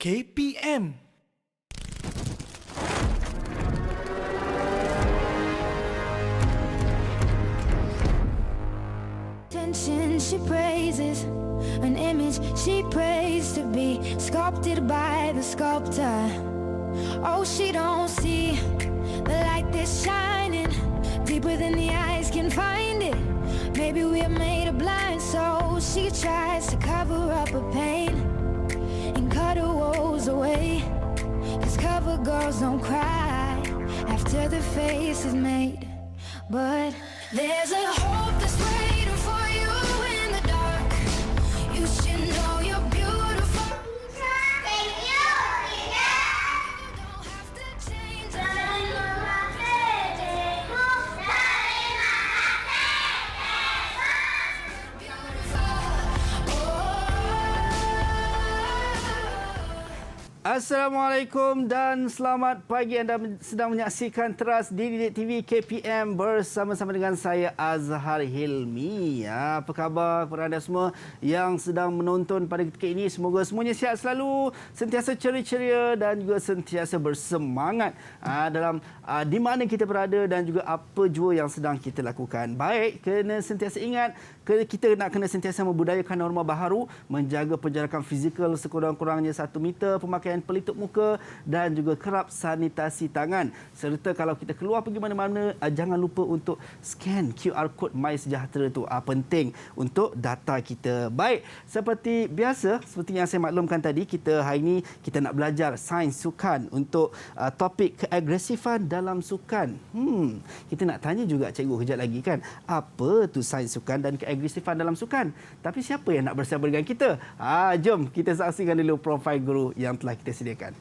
KPM. Attention she praises, an image she prays to be sculpted by the sculptor. Oh, she don't see the light that's shining deeper than the eyes can find it. Maybe we're made of blind souls. She tries to cover up her pain and cut her woes away. 'Cause cover girls don't cry after the face is made. But there's a hope that's waiting for you in the dark. You should know you're beautiful. Thank you. You don't have to change. Assalamualaikum dan selamat pagi. Anda sedang menyaksikan Teras di Didik TV KPM bersama-sama dengan saya Azhar Hilmi. Apa khabar kepada anda semua yang sedang menonton pada ketika ini? Semoga semuanya sihat selalu, sentiasa ceria-ceria dan juga sentiasa bersemangat dalam di mana kita berada dan juga apa jua yang sedang kita lakukan. Baik, kena sentiasa ingat kita nak kena sentiasa membudayakan norma baharu, menjaga penjarakan fizikal sekurang-kurangnya 1 meter, pemakaian pelitup muka dan juga kerap sanitasi tangan. Serta kalau kita keluar pergi mana-mana, jangan lupa untuk scan QR code MySejahtera tu. Penting untuk data kita. Baik, seperti biasa, seperti yang saya maklumkan tadi, kita hari ini kita nak belajar sains sukan untuk topik keagresifan dalam sukan. Kita nak tanya juga cikgu kejap lagi kan, apa tu sains sukan dan keagresifan dalam sukan? Tapi siapa yang nak bersama dengan kita? Jom kita saksikan dulu profil guru yang telah kita sediakan.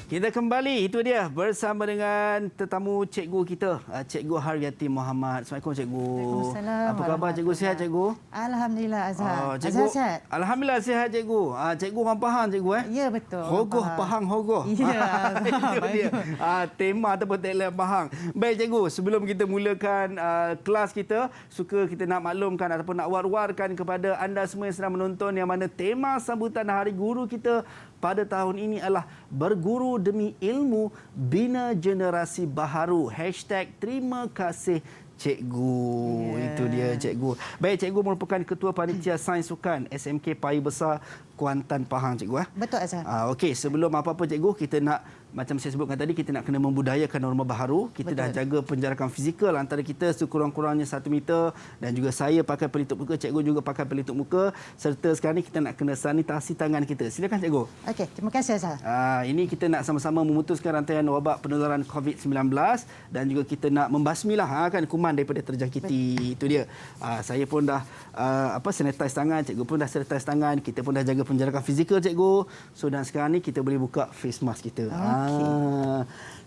Kita kembali, itu dia bersama dengan tetamu cikgu kita, Cikgu Haryati Muhammad. Assalamualaikum cikgu. Waalaikumsalam. Apa khabar cikgu, sihat cikgu? Alhamdulillah Azhar. Cikgu, Azhar sihat? Alhamdulillah sihat cikgu. Cikgu orang Pahang cikgu Ya betul. Hogoh Pahang Hogoh. Ya. Itu dia. Tema ataupun tagline Pahang. Baik cikgu, sebelum kita mulakan kelas kita, suka kita nak maklumkan ataupun nak war-warkan kepada anda semua yang sedang menonton yang mana tema sambutan Hari Guru kita pada tahun ini adalah berguru demi ilmu, bina generasi baharu. #terima kasih cikgu. Itu dia cikgu. Baik, cikgu merupakan Ketua Panitia Sains Sukan SMK Paya Besar Kuantan Pahang cikgu. Betul Azhar. Okey, sebelum apa-apa cikgu, kita nak, macam saya sebutkan tadi, kita nak kena membudayakan norma baharu. Kita dah jaga penjarakan fizikal antara kita sekurang-kurangnya 1 meter dan juga saya pakai pelitup muka, cikgu juga pakai pelitup muka, serta sekarang ni kita nak kena sanitasi tangan kita. Silakan cikgu. Okey, terima kasih Azhar. Ini kita nak sama-sama memutuskan rantaian wabak penularan COVID-19 dan juga kita nak membasmilah kan kuman daripada terjangkiti. Itu dia. Saya pun dah sanitize tangan, cikgu pun dah sanitize tangan, kita pun dah jaga penjarakan fizikal cikgu. So dan sekarang ni kita boleh buka face mask kita.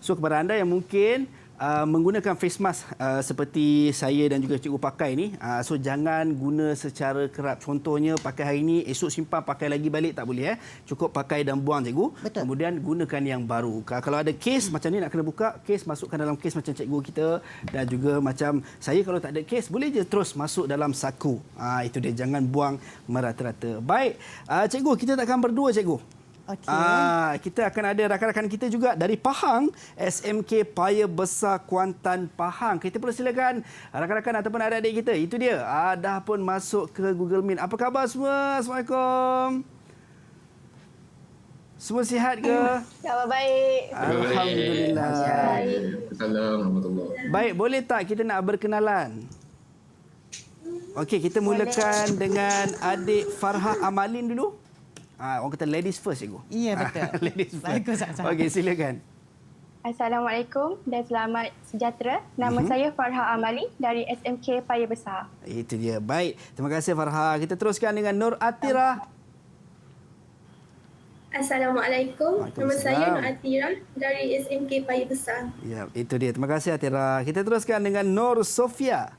So kepada anda yang mungkin menggunakan face mask seperti saya dan juga cikgu pakai ni, so jangan guna secara kerap. Contohnya pakai hari ni, esok simpan pakai lagi balik tak boleh. Cukup pakai dan buang cikgu. Betul. Kemudian gunakan yang baru. Kalau ada kes macam ni, nak kena buka kes, masukkan dalam kes macam cikgu kita, dan juga macam saya kalau tak ada kes boleh je terus masuk dalam saku. Itu dia, jangan buang merata-rata. Baik, cikgu, kita takkan berdua cikgu. Okey. Kita akan ada rakan-rakan kita juga dari Pahang, SMK Paya Besar Kuantan Pahang. Kita perlu silakan rakan-rakan ataupun adik-adik kita. Itu dia. Dah pun masuk ke Google Meet. Apa khabar semua? Assalamualaikum. Semua sihat ke? Khabar baik. Alhamdulillah. Assalamualaikum. Baik, boleh tak kita nak berkenalan? Okey, kita mulakan dengan adik Farha Amalin dulu. Orang kata ladies first, cikgu. Ya betul. Ladies first. Bagus Azhar. Okey, silakan. Assalamualaikum dan selamat sejahtera. Nama saya Farha Amali dari SMK Paya Besar. Itu dia. Baik. Terima kasih Farha. Kita teruskan dengan Nur Atira. Assalamualaikum. Nama saya Waalaikumsalam. Nur Atira dari SMK Paya Besar. Ya, itu dia. Terima kasih Atira. Kita teruskan dengan Nur Sofia.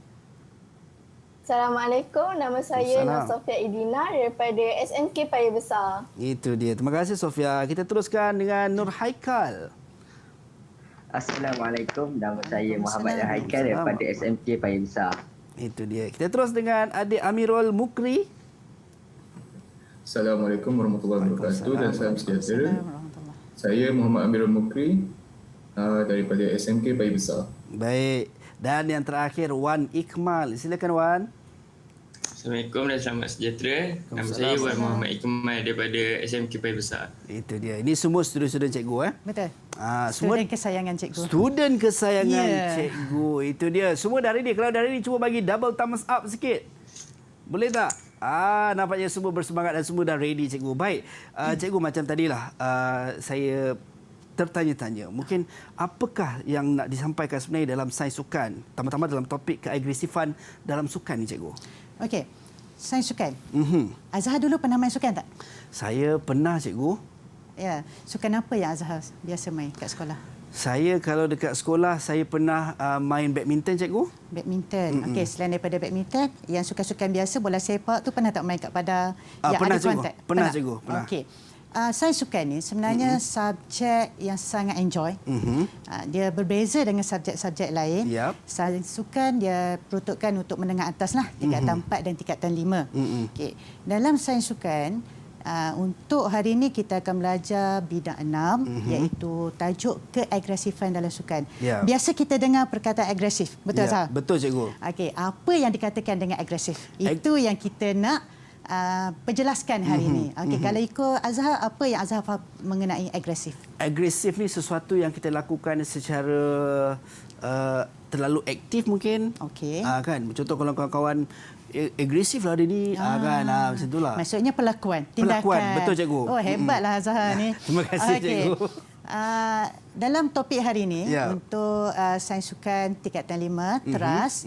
Assalamualaikum. Nama saya Waalaikumsalam. Nur Sofia Idina daripada SMK Paya Besar. Itu dia. Terima kasih Sofia. Kita teruskan dengan Nur Haikal. Assalamualaikum, nama saya Muhammad Haikal daripada SMK Paya Besar. Itu dia. Kita terus dengan adik Amirul Mukri. Assalamualaikum warahmatullahi wabarakatuh dan salam sejahtera. Warahmatullahi. Saya Muhammad Amirul Mukri daripada SMK Paya Besar. Baik. Dan yang terakhir Wan Ikmal. Silakan Wan. Assalamualaikum dan selamat sejahtera. Nama saya Wan Muhammad Ikmal daripada SMK Paya Besar. Itu dia. Ini semua student-student cikgu Betul. semua Student kesayangan cikgu. student kesayangan Ya. cikgu. Itu dia. Semua dah ready. Kalau dah ready cuba bagi double thumbs up sikit. Boleh tak? Nampaknya semua bersemangat dan semua dah ready cikgu. Baik. Cikgu macam tadilah saya tertanya-tanya. Mungkin apakah yang nak disampaikan sebenarnya dalam sains sukan? Terutama dalam topik keagresifan dalam sukan ni cikgu. Okey. Sains sukan. Mhm. Azhar dulu pernah main sukan tak? Saya pernah cikgu. Ya. Sukan apa yang Azhar biasa main kat sekolah? Saya kalau dekat sekolah saya pernah main badminton cikgu. Badminton. Okey, selain daripada badminton, yang sukan-sukan biasa bola sepak tu pernah tak main kat pada yang pernah, ada cikgu. kontak? Pernah, cikgu. Pernah. Okey. Sains sukan ni sebenarnya subjek yang sangat enjoy. Dia berbeza dengan subjek-subjek lain. Yap. Sains sukan dia peruntukkan untuk menengah atas lah, tingkatan 4 dan tingkatan 5. Okey. Dalam sains sukan, untuk hari ini kita akan belajar bidang 6 iaitu tajuk keagresifan dalam sukan. Ya. Biasa kita dengar perkataan agresif. Betul Ya, tak? betul cikgu. Okey, apa yang dikatakan dengan agresif? Itu yang kita nak perjelaskan hari ini. Okey, kalau ikut Azhar, apa yang Azhar faham mengenai agresif? Agresif ni sesuatu yang kita lakukan secara terlalu aktif mungkin. Okey. Kan, contoh kalau kawan-kawan agresif lah dia ni, kan, macam itulah. Maksudnya perlakuan, tindakan. Perlakuan, betul, cikgu. Oh, hebatlah Azhar ni. Terima kasih, Okey. cikgu. Dalam topik hari ini, Ya. untuk sains sukan tingkatan 5, teras,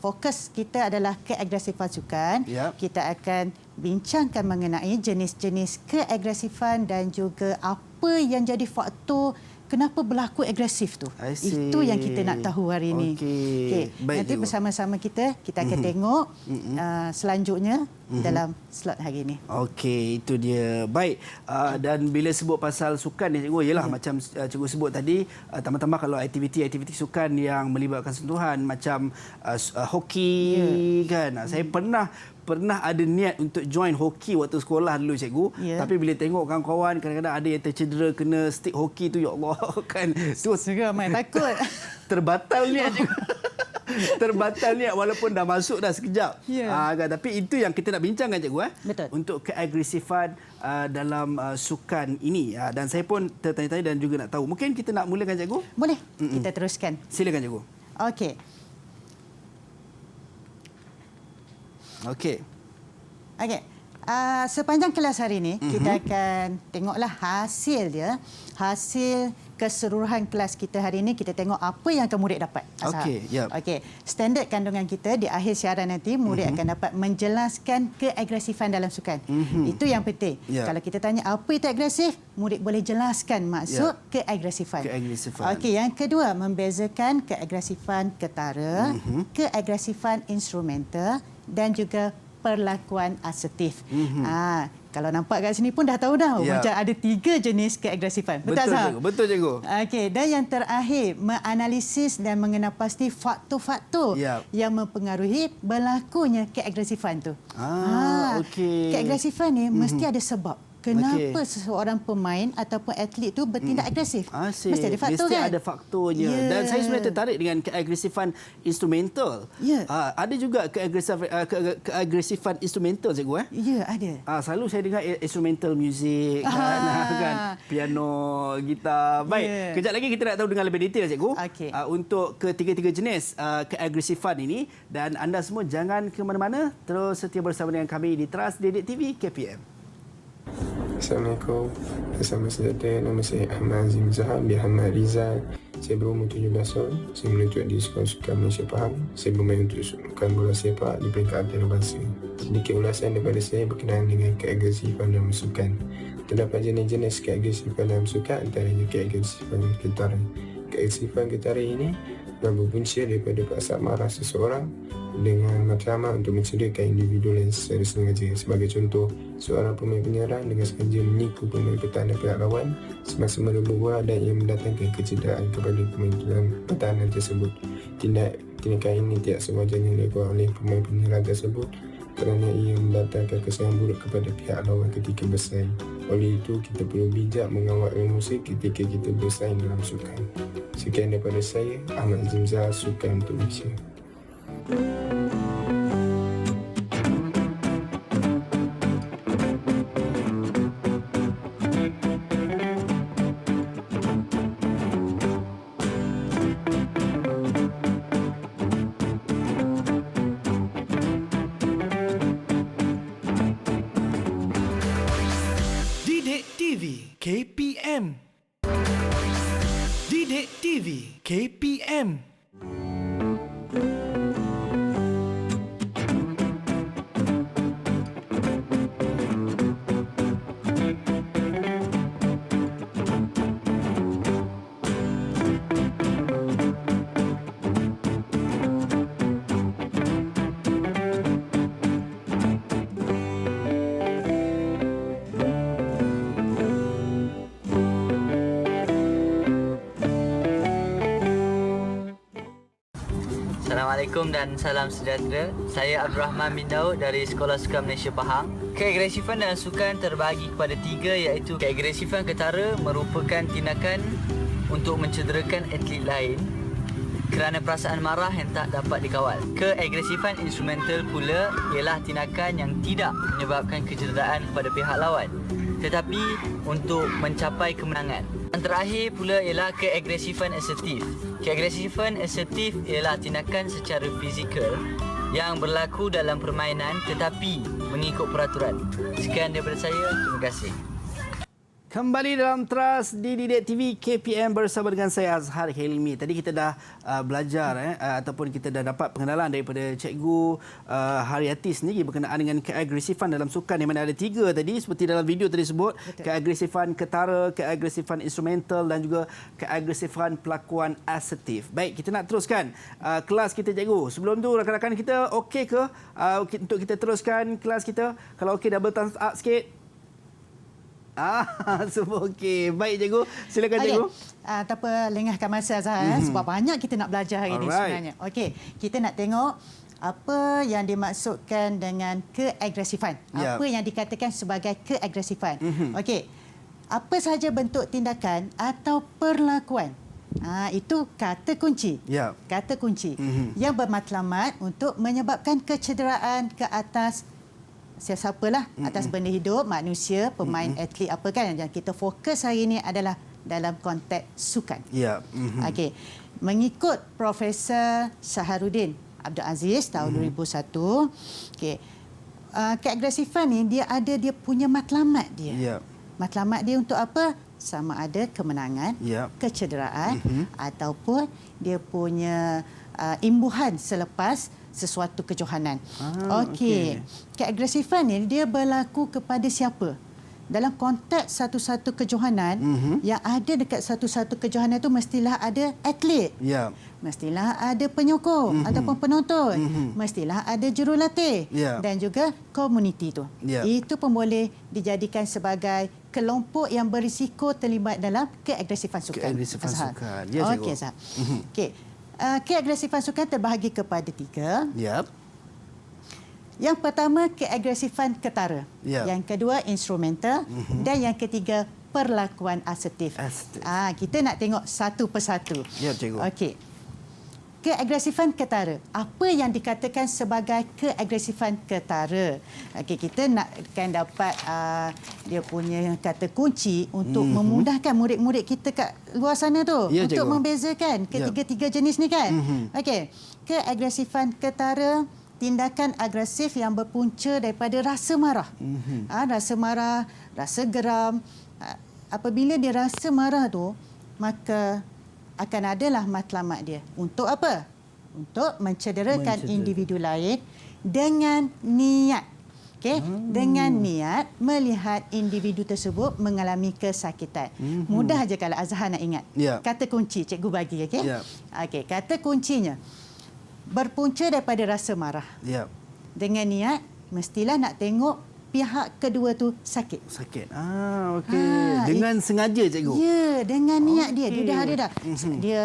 fokus kita adalah keagresifan sukan. Ya. Kita akan bincangkan mengenai jenis-jenis keagresifan dan juga apa yang jadi faktor kenapa berlaku agresif tu. I see. Itu yang kita nak tahu hari ini. Okey. Baik, Nanti cikgu. bersama-sama kita akan tengok selanjutnya dalam slot hari ini. Okey, itu dia. Baik. Dan bila sebut pasal sukan ni cikgu, ialah macam cikgu sebut tadi, tambah-tambah kalau aktiviti-aktiviti sukan yang melibatkan sentuhan macam hoki, kan. Saya pernah ada niat untuk join hoki waktu sekolah dulu cikgu, tapi bila tengok kawan-kawan kadang-kadang ada yang tercedera kena stick hoki tu, ya Allah, kan. Tu Seram, takut. terbatal niat cikgu. Terbatal niat walaupun dah masuk dah sekejap. Kan? Tapi itu yang kita nak bincangkan cikgu. Betul. Untuk keagresifan dalam sukan ini. Dan saya pun tertanya-tanya dan juga nak tahu. Mungkin kita nak mulakan cikgu? Boleh, kita teruskan. Silakan cikgu. Okey. Okey. Okey. Sepanjang kelas hari ini, kita akan tengoklah hasil dia. Hasil keseluruhan kelas kita hari ini, kita tengok apa yang akan murid dapat. Azhar. Okey, yap. Okey. Standard kandungan kita di akhir siaran nanti, murid akan dapat menjelaskan keagresifan dalam sukan. Itu yang penting. Yap. Kalau kita tanya apa itu agresif, murid boleh jelaskan maksud keagresifan. Keagresifan. Okey, yang kedua, membezakan keagresifan ketara, keagresifan instrumental dan juga perlakuan asertif. Kalau nampak kat sini pun dah tahu dah, Ya. macam ada 3 jenis keagresifan. Betul, Betul Azhar? cikgu. Betul cikgu. Okey, dan yang terakhir, menganalisis dan mengenal pasti faktor-faktor Ya. yang mempengaruhi berlakunya keagresifan tu. Okey. Keagresifan ni mesti ada sebab. Kenapa Okey. seseorang pemain ataupun atlet tu bertindak agresif? Asyik. Mesti ada faktor, Mesti kan? ada faktornya. Ya. Dan saya sebenarnya tertarik dengan keagresifan instrumental. Ya. Ada juga keagresifan instrumental cikgu. Ya, ada. Selalu saya dengar instrumental music, kan, piano, gitar. Baik, Ya. kejap lagi kita nak tahu dengan lebih detail cikgu. Okey. Untuk ketiga-tiga jenis keagresifan ini, dan anda semua jangan ke mana-mana, terus setia bersama dengan kami di Trans Didik TV KPM. Assalamualaikum. Selamat sejahtera. Nama saya Ahmad Azim Zahar bin Ahmad Rizal. Saya berumur 17 tahun. Saya menuntut di Sekolah Sukan Malaysia Pahang. Saya bermain untuk sukan bola sepak di peringkat antarabangsa. Sedikit ulasan daripada saya berkenaan dengan keagresifan dalam sukan. Terdapat jenis-jenis keagresifan dalam sukan, antaranya keagresifan ketara. Keagresifan ketara ini berpunca daripada paksa marah seseorang dengan matlamat untuk mencederakan individu lain secara sengaja. Sebagai contoh, seorang pemain penyerang dengan sengaja menipu pemain pertahanan pihak lawan semasa mereka berbual dan ia mendatangkan kecederaan kepada pemain pertahanan tersebut. Tindakan ini tidak sewajarnya dilakukan oleh pemain penyerang tersebut kerana ia mendatangkan kesan buruk kepada pihak lawan ketika bersaing. Oleh itu, kita perlu bijak mengawal emosi ketika kita bersaing dalam sukan. Sekian daripada saya, Ahmad Zimzal, Sukan untuk Malaysia. Didik TV KPM. Didik TV KPM. Assalamualaikum dan salam sejahtera. Saya Abdul Rahman bin Daud dari Sekolah Sukan Malaysia Pahang. Keagresifan dalam sukan terbahagi kepada 3, iaitu keagresifan ketara merupakan tindakan untuk mencederakan atlet lain kerana perasaan marah yang tak dapat dikawal. Keagresifan instrumental pula ialah tindakan yang tidak menyebabkan kecederaan kepada pihak lawan tetapi untuk mencapai kemenangan. Yang terakhir pula ialah keagresifan asertif. Keagresifan asertif ialah tindakan secara fizikal yang berlaku dalam permainan tetapi mengikut peraturan. Sekian daripada saya, terima kasih. Kembali dalam Teras di Didik TV KPM bersama dengan saya Azhar Hilmi. Tadi kita dah belajar ataupun kita dah dapat pengenalan daripada Cikgu Haryati sendiri berkenaan dengan keagresifan dalam sukan, di mana ada 3 tadi seperti dalam video tadi sebut. Betul. Keagresifan ketara, keagresifan instrumental dan juga keagresifan pelakuan asertif. Baik, kita nak teruskan kelas kita, Cikgu. Sebelum tu rakan-rakan kita okey ke untuk kita teruskan kelas kita? Kalau okey, double thumbs up sikit. Semua okey. Baik, Cikgu. Silakan, Cikgu. Tak apa, lengahkan masa, Azhar. Sebab banyak kita nak belajar hari ini sebenarnya. Okey, kita nak tengok apa yang dimaksudkan dengan keagresifan. Apa yang dikatakan sebagai keagresifan. Okey, apa sahaja bentuk tindakan atau perlakuan. Itu kata kunci. Kata kunci yang bermatlamat untuk menyebabkan kecederaan ke atas siapa-siapalah, atas benda hidup, manusia, pemain, atlet apa kan. Yang kita fokus hari ini adalah dalam konteks sukan. Okey. Mengikut Profesor Syaharuddin Abdul Aziz tahun 2001, okey. Keagresifan ni dia punya matlamat dia. Matlamat dia untuk apa? Sama ada kemenangan, kecederaan ataupun dia punya imbuhan selepas sesuatu kejohanan. Okey. Keagresifan ni dia berlaku kepada siapa? Dalam konteks satu-satu kejohanan, yang ada dekat satu-satu kejohanan itu mestilah ada atlet. Mestilah ada penyokong ataupun penonton. Mestilah ada jurulatih dan juga komuniti itu. Itu pun boleh dijadikan sebagai kelompok yang berisiko terlibat dalam keagresifan sukan. Keagresifan sukan. Okey, Zah. Okey. Keagresifan sukan terbahagi kepada 3. Yang pertama, keagresifan ketara. Yang kedua, instrumental. Dan yang ketiga, perlakuan asertif. Kita nak tengok satu persatu. Cikgu. Okey. Keagresifan ketara. Apa yang dikatakan sebagai keagresifan ketara? Okey, kita akan dapat dia punya kata kunci untuk memudahkan murid-murid kita kat luar sana tu untuk membezakan ketiga-tiga jenis ni kan. Okey. Keagresifan ketara, tindakan agresif yang berpunca daripada rasa marah. Rasa marah, rasa geram. Apabila dia rasa marah tu, maka akan adalah matlamat dia. Untuk apa? Untuk mencederakan individu lain dengan niat Okey, dengan niat melihat individu tersebut mengalami kesakitan. Mudah aja kalau Azhar nak ingat. Ya. Kata kunci cikgu bagi, okey? Ya. Okey, kata kuncinya berpunca daripada rasa marah. Ya. Dengan niat mestilah nak tengok pihak kedua tu sakit. Sakit. Okey. Dengan sengaja cikgu. Ya, dengan niat dia. Okey. Dia dah. Dia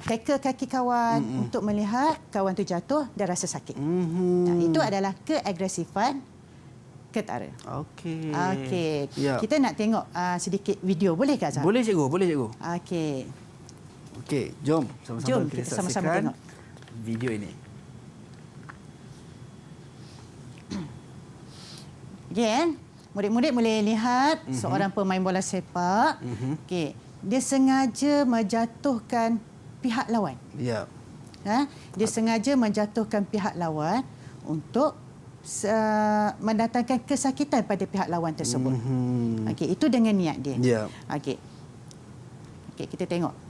tackle kaki kawan untuk melihat kawan tu jatuh dan rasa sakit. Itu adalah keagresifan ketara. Okey. Okey. Ya. Kita nak tengok sedikit video. Boleh ke Azhar? Boleh cikgu, boleh cikgu. Okey. Okey, jom sama-sama Jom kita kita sama-sama saksikan tengok. video ini. Again, murid-murid boleh lihat seorang pemain bola sepak. Okey, dia sengaja menjatuhkan pihak lawan. Ya. Dia sengaja menjatuhkan pihak lawan untuk mendatangkan kesakitan pada pihak lawan tersebut. Okey, itu dengan niat dia. Ya. Okey. Okey, kita tengok.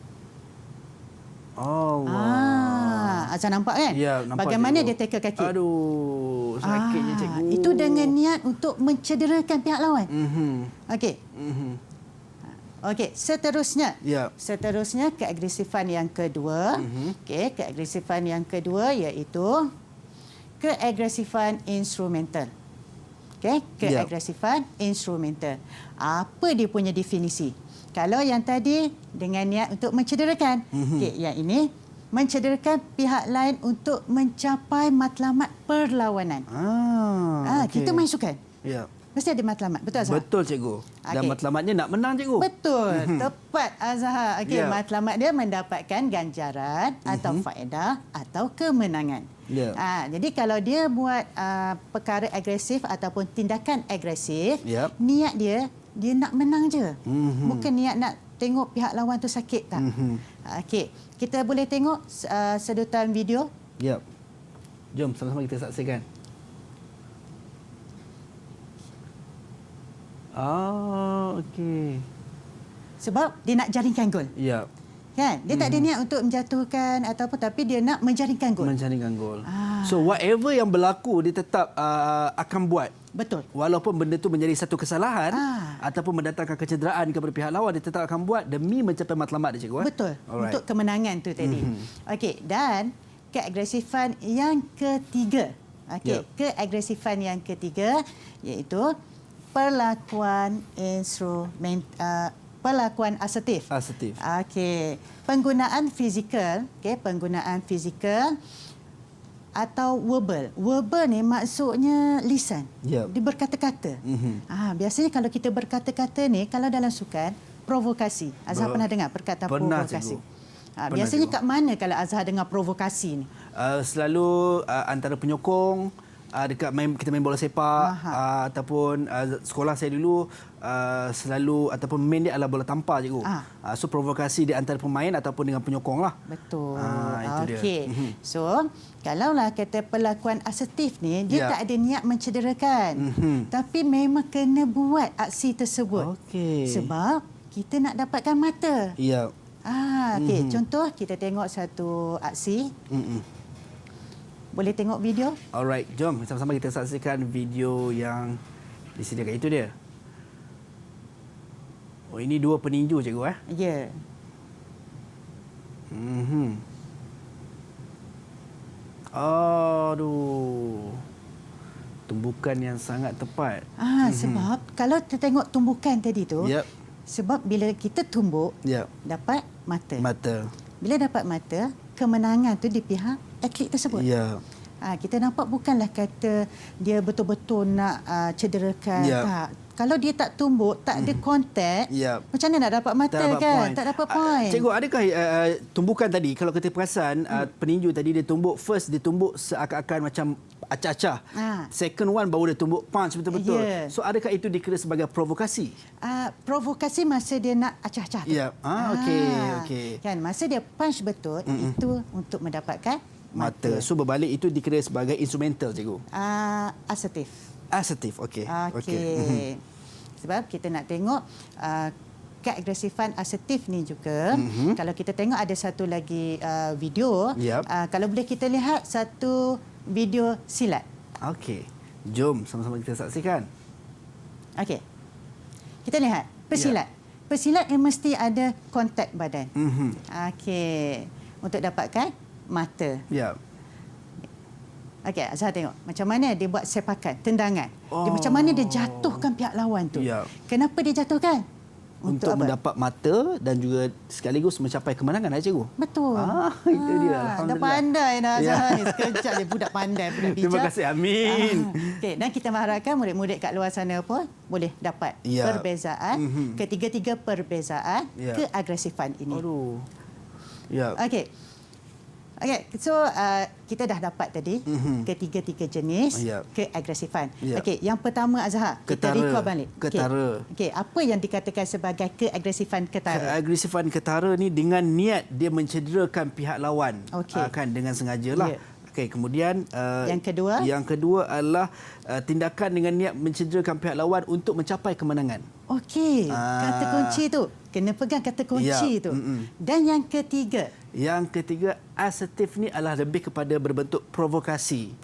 Azhar nampak kan? Ya, nampak. Bagaimana cikgu. dia tackle kaki? Aduh, sakitnya cikgu. Itu dengan niat untuk mencederakan pihak lawan. Okey. Okey, seterusnya. Ya. Seterusnya keagresifan yang kedua. Okey, keagresifan yang kedua iaitu keagresifan instrumental. Okey, keagresifan instrumental. Apa dia punya definisi? Kalau yang tadi dengan niat untuk mencederakan. Okey, yang ini mencederakan pihak lain untuk mencapai matlamat perlawanan. Okey. Kita main sukan. Ya. Mesti ada matlamat. Betul Azhar? Betul cikgu. Dan Okey. matlamatnya nak menang cikgu. Betul. Tepat Azhar. Okey, Ya. matlamat dia mendapatkan ganjaran atau faedah atau kemenangan. Ya. Jadi kalau dia buat perkara agresif ataupun tindakan agresif, Ya. niat dia nak menang je. Bukan niat nak tengok pihak lawan tu sakit tak. Okey, kita boleh tengok sedutan video. Ya. Jom sama-sama kita saksikan. Okey. Sebab dia nak jaringkan gol. Ya. Kan? Dia tak ada niat untuk menjatuhkan ataupun, tapi dia nak menjaringkan gol. Menjaringkan gol. So whatever yang berlaku dia tetap akan buat. Betul. Walaupun benda tu menjadi satu kesalahan ataupun mendatangkan kecederaan kepada pihak lawan, dia tetap akan buat demi mencapai matlamat dia cikgu. Betul. Alright. Untuk kemenangan tu tadi. Okey, dan keagresifan yang ketiga. Okey, keagresifan yang ketiga iaitu perlakuan perlakuan asertif. Asertif. Okey, penggunaan fizikal, penggunaan fizikal atau verbal. Verbal ni maksudnya lisan. Yep. Dia berkata-kata. Biasanya kalau kita berkata-kata ni, kalau dalam sukan, provokasi. Azhar pernah dengar perkataan Pernah, provokasi? cikgu. Biasanya cikgu. kat mana kalau Azhar dengar provokasi ni? Selalu antara penyokong, dekat kita main bola sepak, ataupun sekolah saya dulu selalu ataupun main dia adalah bola tampar cikgu. So provokasi di antara pemain ataupun dengan penyokong lah. Betul. Itu dia. Okey. So, kalaulah kata perlakuan asertif ni, dia tak ada niat mencederakan. Tapi memang kena buat aksi tersebut. Okey. Sebab kita nak dapatkan mata. Ya. Okey, contoh kita tengok satu aksi. Boleh tengok video? Alright, jom sama-sama kita saksikan video yang disediakan. Itu dia. Oh, ini dua peninju cikgu Ya. Aduh. Tumbukan yang sangat tepat. Sebab kalau kita tengok tumbukan tadi tu, Yep. sebab bila kita tumbuk, Yep. dapat mata. Mata. Bila dapat mata, kemenangan tu di pihak atlet tersebut. Ya. Kita nampak bukanlah kata dia betul-betul nak cederakan. Ya. Tak. Kalau dia tak tumbuk, tak ada kontak, Ya. macam mana nak dapat mata Tak dapat kan? point. Tak dapat point. Cikgu, adakah tumbukan tadi, kalau kita perasan, peninju tadi dia tumbuk, first dia tumbuk seakan-akan macam acah-acah. Second one baru dia tumbuk punch betul-betul. Ya. So adakah itu dikira sebagai provokasi? Provokasi masa dia nak acah-acah tu. Ya. Okey. Kan, masa dia punch betul, itu untuk mendapatkan Mata. So berbalik itu dikira sebagai instrumental, cikgu. asertif. Asertif. Okey. Okey. Sebab kita nak tengok keagresifan asertif ni juga. Kalau kita tengok ada satu lagi video. Yep. Kalau boleh kita lihat satu video silat. Okey. Jom sama-sama kita saksikan. Okey. Kita lihat pesilat. Pesilat yang mesti ada kontak badan. Okey. Untuk dapatkan mata. Ya. Okey, Azhar tengok macam mana dia buat sepakan, tendangan. Dia macam mana dia jatuhkan pihak lawan tu. Ya. Kenapa dia jatuhkan? Untuk mendapat mata dan juga sekaligus mencapai kemenangan, cikgu. Betul. Itu dia. Alhamdulillah. Dah pandai dah Azhar ni. Sekejap dia budak pandai, budak bijak. Terima kasih, amin. Okey, dan kita mengharapkan murid-murid kat luar sana pun boleh dapat perbezaan, ketiga-tiga perbezaan keagresifan ini. Aduh. Ya. Okey. Okey, so kita dah dapat tadi ketiga-tiga jenis keagresifan. Okey, yang pertama Azhar, kita recall balik. Ketara. Okey, apa yang dikatakan sebagai keagresifan ketara? Keagresifan ketara ni dengan niat dia mencederakan pihak lawan. Kan dengan sengajalah. Okey, kemudian yang kedua adalah tindakan dengan niat mencederakan pihak lawan untuk mencapai kemenangan. Okey, kata kunci tu. Kena pegang kata kunci tu. Dan yang ketiga, asertif ni adalah lebih kepada berbentuk provokasi.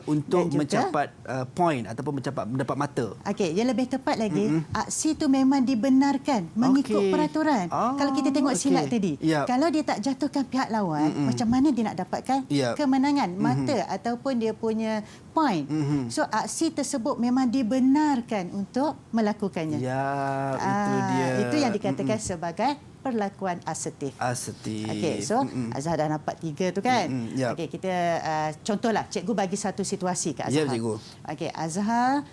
Untuk mencapai point ataupun mendapat mata. Okey, yang lebih tepat lagi, aksi tu memang dibenarkan mengikut peraturan. Kalau kita tengok silat tadi, kalau dia tak jatuhkan pihak lawan, macam mana dia nak dapatkan kemenangan, mata ataupun dia punya point. So aksi tersebut memang dibenarkan untuk melakukannya. Itu dia. Itu yang dikatakan sebagai perlakuan asertif. Okey, so Azhar dah nampak 3 tu kan? Okey, kita contohlah cikgu bagi satu situasi kat Azhar. Ya, cikgu. Okey, Azhar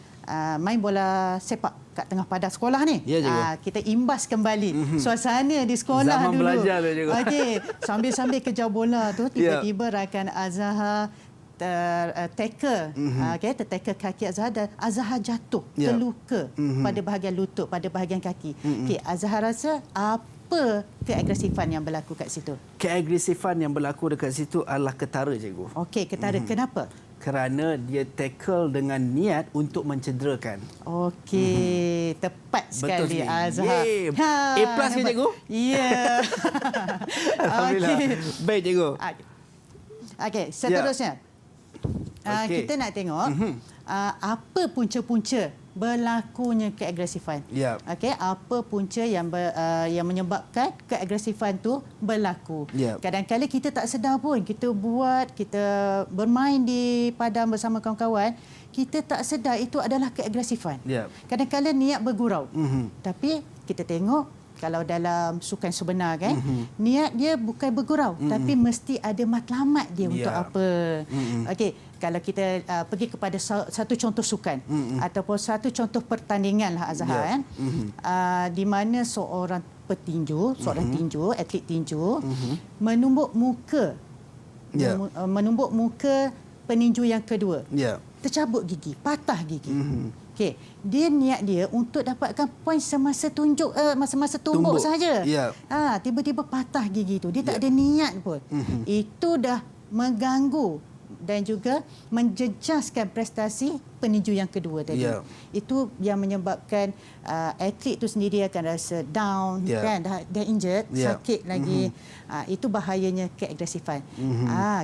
main bola sepak kat tengah padang sekolah ni. Ya, cikgu. Kita imbas kembali suasana di sekolah zaman dulu. Zaman belajar tu, cikgu. Okey, sambil-sambil kejar bola tu tiba-tiba rakan Azhar tertackle, tertackle kaki Azhar dan Azhar jatuh, terluka pada bahagian lutut, pada bahagian kaki. Okey, Azhar rasa apa keagresifan yang berlaku kat situ? Keagresifan yang berlaku dekat situ adalah ketara, cikgu. Okey, ketara. Kenapa? Kerana dia tackle dengan niat untuk mencederakan. Okey, tepat sekali Azhar. A+ ke, cikgu? Ya. Alhamdulillah. Baik, cikgu. Okey, seterusnya. Kita nak tengok apa punca-punca berlakunya keagresifan. Okey, apa punca yang menyebabkan keagresifan tu berlaku. Kadang-kadang kita tak sedar pun, kita bermain di padang bersama kawan-kawan, kita tak sedar itu adalah keagresifan. Kadang-kadang niat bergurau. Tapi kita tengok kalau dalam sukan sebenar kan, niat dia bukan bergurau, tapi mesti ada matlamat dia untuk apa. Okey, kalau kita pergi kepada satu contoh sukan ataupun satu contoh pertandingan lah Azhar kan, di mana seorang petinju, atlet tinju menumbuk muka peninju yang kedua. Tercabut gigi, patah gigi. Okey, dia niat dia untuk dapatkan poin semasa tumbuk saja. Tiba-tiba patah gigi tu. Dia tak ada niat pun. Itu dah mengganggu dan juga menjejaskan prestasi peninju yang kedua tadi. Itu yang menyebabkan atlet tu sendiri akan rasa down, kan, dah injured, sakit lagi. Itu bahayanya keagresifan.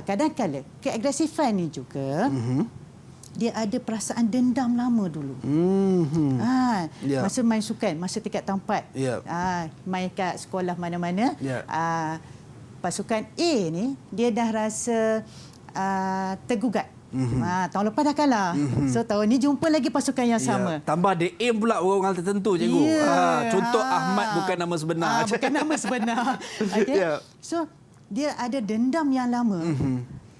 Kadang-kadang keagresifan ni juga dia ada perasaan dendam lama dulu. Masa main sukan, masa tingkat tempat, main kat sekolah mana-mana, pasukan A ni dia dah rasa tergugat. Tahun lepas dah kalah. So tahun ni jumpa lagi pasukan yang sama. Tambah dia aim pula orang tertentu, cikgu. Contoh Ahmad bukan nama sebenar. Bukan nama sebenar. Okay? So dia ada dendam yang lama.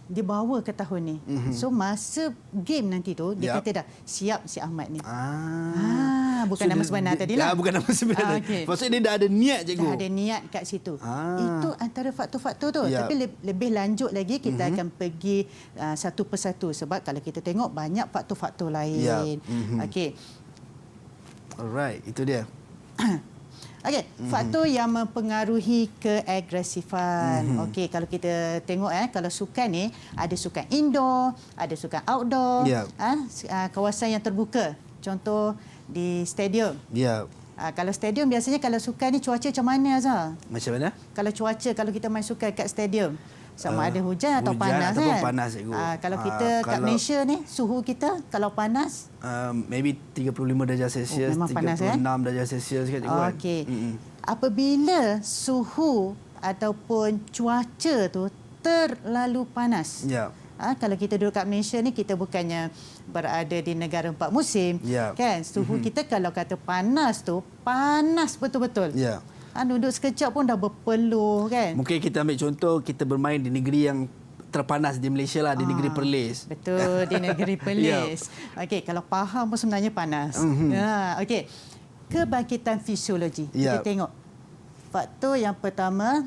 Dia bawa ke tahun ni. So masa game nanti tu dia kata dah siap si Ahmad ni. Bukan nama sebenar tadi lah. Bukan nama sebenar. Maksudnya dia dah ada niat, cikgu. Dah ada niat kat situ. Itu antara faktor-faktor tu. Tapi lebih lanjut lagi kita akan pergi satu persatu sebab kalau kita tengok banyak faktor-faktor lain. Okey. Alright, itu dia. Okey, faktor yang mempengaruhi keagresifan. Okey, kalau kita tengok kalau sukan ni ada sukan indoor, ada sukan outdoor, kawasan yang terbuka. Contoh di stadium. Kalau stadium biasanya kalau sukan ni cuaca macam mana Azhar? Macam mana? Kalau cuaca kalau kita main sukan kat stadium. Sama ada hujan atau panas ataupun kan? panas, cikgu. Kalau kita kat Malaysia ni, suhu kita kalau panas, maybe 35 darjah Celsius, memang 36 panas, kan? darjah Celsius kan, cikgu. okey. Apabila suhu ataupun cuaca tu terlalu panas. Ya. Kalau kita duduk kat Malaysia ni, kita bukannya berada di negara 4 musim. Ya. Kan? Suhu kita kalau kata panas tu, panas betul-betul. Ya. Duduk sekejap pun dah berpeluh kan. Mungkin kita ambil contoh, kita bermain di negeri yang terpanas di Malaysia lah, di negeri Perlis. Betul, di negeri Perlis. Okey, kalau Pahang pun sebenarnya panas. Okey. Kebangkitan fisiologi. Kita tengok. Faktor yang pertama,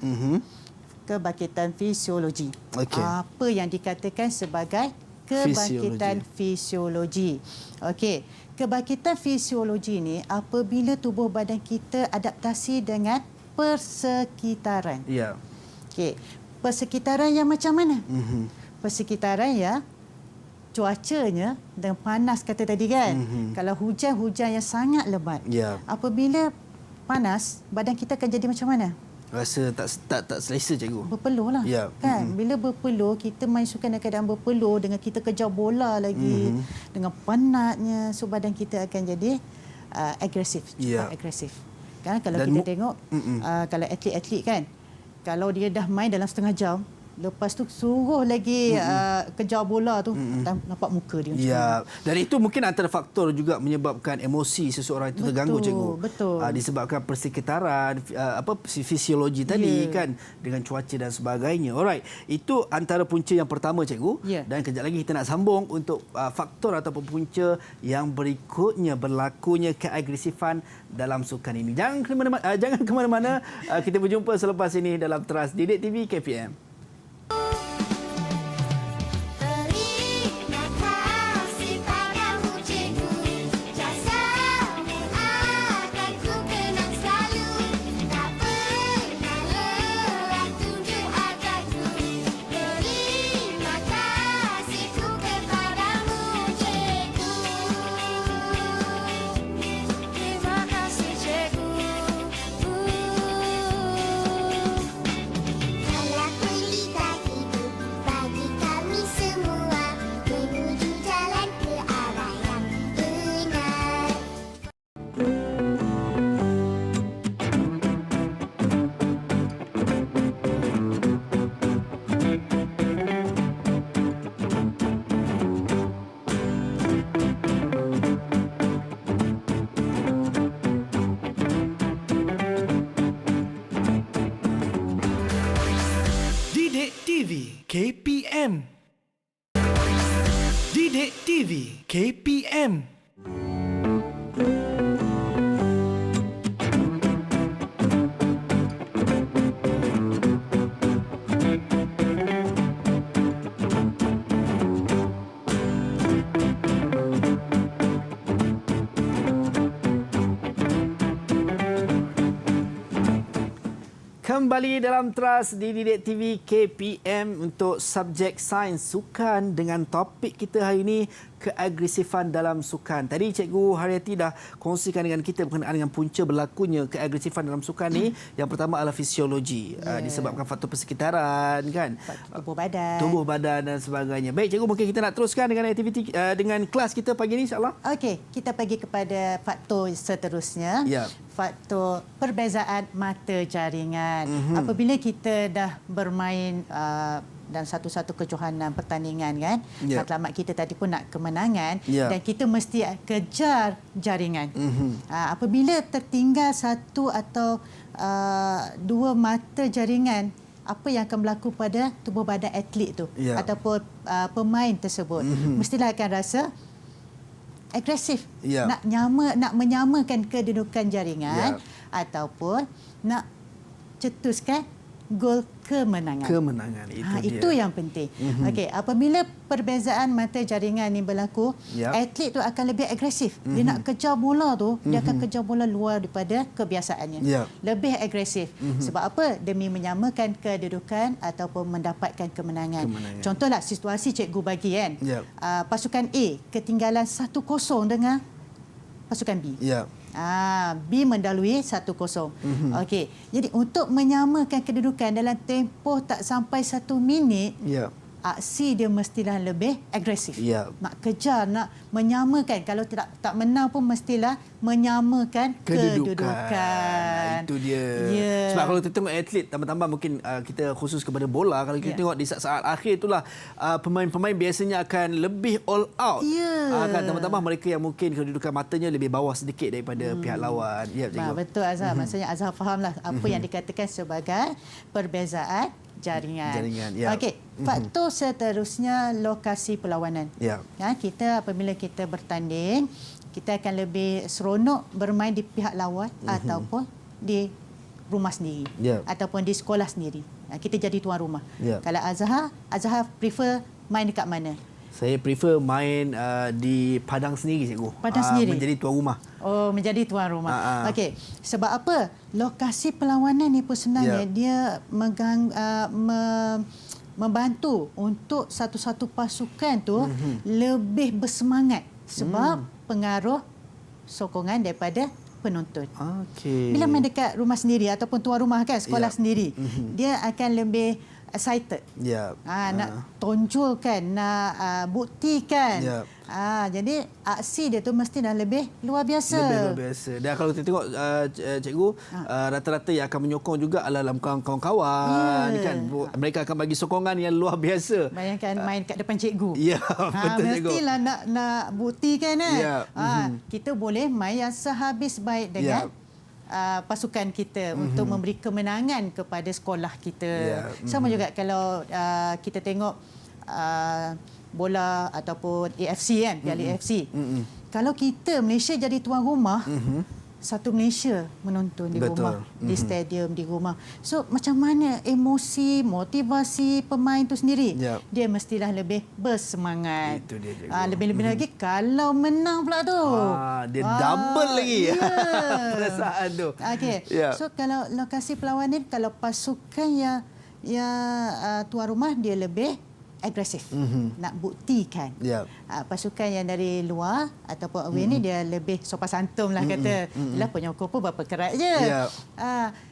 kebangkitan fisiologi. Apa yang dikatakan sebagai kebangkitan fisiologi. Okey. Kebangkitan fisiologi ini apabila tubuh badan kita adaptasi dengan persekitaran. Ya. Okey. Persekitaran yang macam mana? Persekitaran ya cuacanya dengan panas kata tadi kan. Kalau hujan yang sangat lebat. Ya. Apabila panas, badan kita akan jadi macam mana? Rasa tak selesa, cikgu. Berpeluh lah. Ya. Kan? Bila berpeluh, kita main sukan dalam keadaan berpeluh, dengan kita kejar bola lagi, dengan penatnya, so badan kita akan jadi agresif, cepat agresif. Kan? Kalau kita tengok, kalau atlet-atlet kan, kalau dia dah main dalam setengah jam, lepas tu suruh lagi kejar bola tu, nampak muka dia. Ya, dan itu mungkin antara faktor juga menyebabkan emosi seseorang itu terganggu, cikgu. Betul. Disebabkan persekitaran, fisiologi tadi kan, dengan cuaca dan sebagainya. Alright, itu antara punca yang pertama, cikgu. Dan kejap lagi kita nak sambung untuk faktor ataupun punca yang berikutnya berlakunya keagresifan dalam sukan ini. Jangan ke mana-mana. Kita berjumpa selepas ini dalam Teras Didik TV KPM. KPM. Didik TV KPM. Kembali dalam Teras di Didik TV KPM untuk subjek sains sukan dengan topik kita hari ini, keagresifan dalam sukan. Tadi Cikgu Haryati dah kongsikan dengan kita berkenaan dengan punca berlakunya keagresifan dalam sukan ni. Yang pertama adalah fisiologi. Disebabkan faktor persekitaran kan. Tubuh badan dan sebagainya. Baik Cikgu, mungkin kita nak teruskan dengan aktiviti dengan kelas kita pagi ni insya-Allah. Okey, kita pergi kepada faktor seterusnya. Faktor perbezaan mata jaringan. Apabila kita dah bermain dalam satu-satu kejohanan pertandingan kan, matlamat kita tadi pun nak kemenangan dan kita mesti kejar jaringan. Apabila tertinggal satu atau dua mata jaringan, apa yang akan berlaku pada tubuh badan atlet tu ataupun pemain tersebut, mestilah akan rasa agresif, nak menyamakan kedudukan jaringan ataupun nak cetuskan gol kemenangan. Itu yang penting. Okey, apabila perbezaan mata jaringan ini berlaku, atlet tu akan lebih agresif. Dia nak kejar bola tu, dia akan kejar bola luar daripada kebiasaannya. Lebih agresif. Sebab apa? Demi menyamakan kedudukan ataupun mendapatkan kemenangan. Contohlah situasi cikgu bagi kan. Pasukan A ketinggalan 1-0 dengan pasukan B. B mendahului 1-0. Okey. Jadi untuk menyamakan kedudukan dalam tempoh tak sampai 1 minit, aksi dia mestilah lebih agresif. Nak kejar, nak menyamakan. Kalau tak menang pun mestilah menyamakan kedudukan. Itu dia. Sebab kalau kita tengok atlet, tambah-tambah mungkin kita khusus kepada bola, kalau kita tengok di saat-saat akhir itulah pemain-pemain biasanya akan lebih all out. Kan tambah-tambah mereka yang mungkin kedudukan matanya lebih bawah sedikit daripada pihak lawan. Betul Azhar. Maksudnya Azhar fahamlah apa yang dikatakan sebagai perbezaan jaringan. Okey, faktor seterusnya lokasi perlawanan. Kita apabila kita bertanding, kita akan lebih seronok bermain di pihak lawan ataupun di rumah sendiri ataupun di sekolah sendiri. Kita jadi tuan rumah. Kalau Azhar prefer main dekat mana? Saya prefer main di padang sendiri, cikgu. Padang sendiri? Menjadi tuan rumah. Oh, menjadi tuan rumah. Okey. Sebab apa? Lokasi perlawanan ni pun sebenarnya dia membantu untuk satu-satu pasukan tu lebih bersemangat sebab pengaruh sokongan daripada penonton. Bila main dekat rumah sendiri ataupun tuan rumah kan, sekolah sendiri, dia akan lebih excited. Nak tonjolkan, nak buktikan. Jadi aksi dia tu mesti dah lebih luar biasa. Dan kalau kita tengok cikgu, rata-rata yang akan menyokong juga adalah dalam kawan-kawan kan. Mereka akan bagi sokongan yang luar biasa. Bayangkan main kat depan cikgu. Betul cikgu. Mestilah nak buktikan kita boleh main yang sehabis baik dengan pasukan kita untuk memberi kemenangan kepada sekolah kita. Sama juga kalau kita tengok bola ataupun AFC kan, Piala AFC. Kalau kita Malaysia jadi tuan rumah, satu Malaysia menonton di rumah, di stadium, di rumah. So macam mana emosi, motivasi pemain tu sendiri? Dia mestilah lebih bersemangat. Itu dia, lebih-lebih lagi kalau menang pula tu. Dia double lagi perasaan tu. So kalau lokasi perlawanan, kalau pasukan yang tuan rumah, dia lebih agresif, nak buktikan. Pasukan yang dari luar ataupun away ni dia lebih sopan santun lah kata. Yalah penyokong pun berapa kerat je.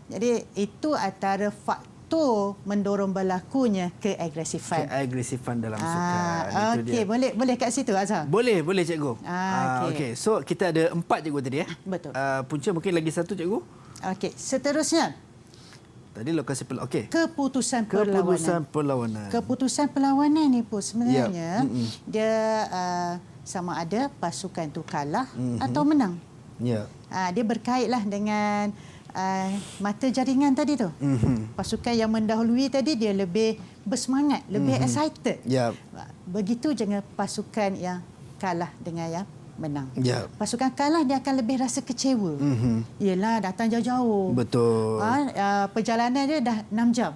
Jadi itu antara faktor mendorong berlakunya keagresifan. Keagresifan dalam sukan. Okey, boleh kat situ Azhar? Boleh cikgu. Okey. So kita ada 4 cikgu tadi Betul. Punca mungkin lagi satu cikgu. Okey, seterusnya tadi lokasi keputusan perlawanan. Keputusan perlawanan ni pun sebenarnya dia sama ada pasukan tu kalah atau menang. Dia berkaitlah dengan mata jaringan tadi tu. Pasukan yang mendahului tadi dia lebih bersemangat, lebih excited. Begitu dengan pasukan yang kalah dengan yang menang. Pasukan kalah dia akan lebih rasa kecewa. Yelah, datang jauh-jauh. Betul. Perjalanan dia dah 6 jam.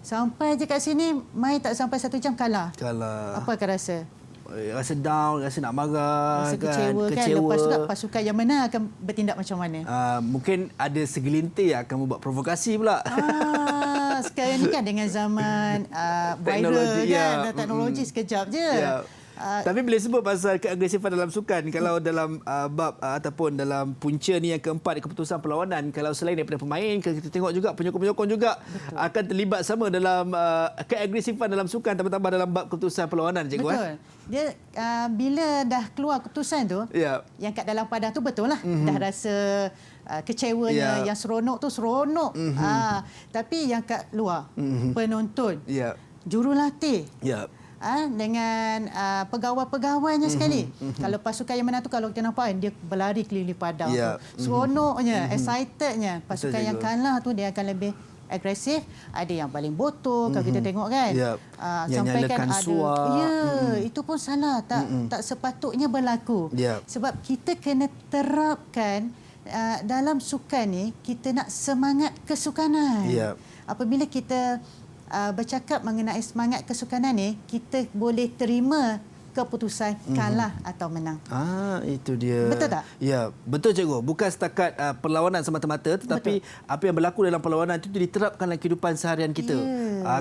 Sampai je kat sini, main tak sampai 1 jam kalah. Apa akan rasa? Rasa down, rasa nak marah, rasa kecewa kan. Lepas tu pasukan yang menang akan bertindak macam mana? Mungkin ada segelintir yang akan membuat provokasi pula. Sekarang ni kan dengan zaman viral kan, teknologi sekejap je. Tapi bila sebut pasal keagresifan dalam sukan, kalau dalam bab ataupun dalam punca ni yang keempat, keputusan perlawanan, kalau selain daripada pemain, kita tengok juga penyokong-penyokong juga akan terlibat sama dalam keagresifan dalam sukan, tambah-tambah dalam bab keputusan perlawanan, cikgu. Betul. Dia bila dah keluar keputusan tu, yang kat dalam padang tu betul lah, dah rasa kecewanya, yang seronok tu seronok. Tapi yang kat luar, penonton, jurulatih, dengan pegawai-pegawainya sekali. Kalau pasukan yang menang tu, kalau kita nampak dia berlari keliling padang tu. Seronoknya, excitednya. Pasukan yang kalah tu dia akan lebih agresif. Ada yang paling botol kalau kita tengok kan. Sampaikan ada itu pun salah. Tak sepatutnya berlaku. Sebab kita kena terapkan dalam sukan ni, kita nak semangat kesukanan. Apabila kita bercakap mengenai semangat kesukanan ni, kita boleh terima keputusan kalah atau menang. Itu dia. Betul tak? Ya, betul cikgu. Bukan setakat perlawanan semata-mata, tetapi apa yang berlaku dalam perlawanan itu diterapkan dalam kehidupan seharian kita.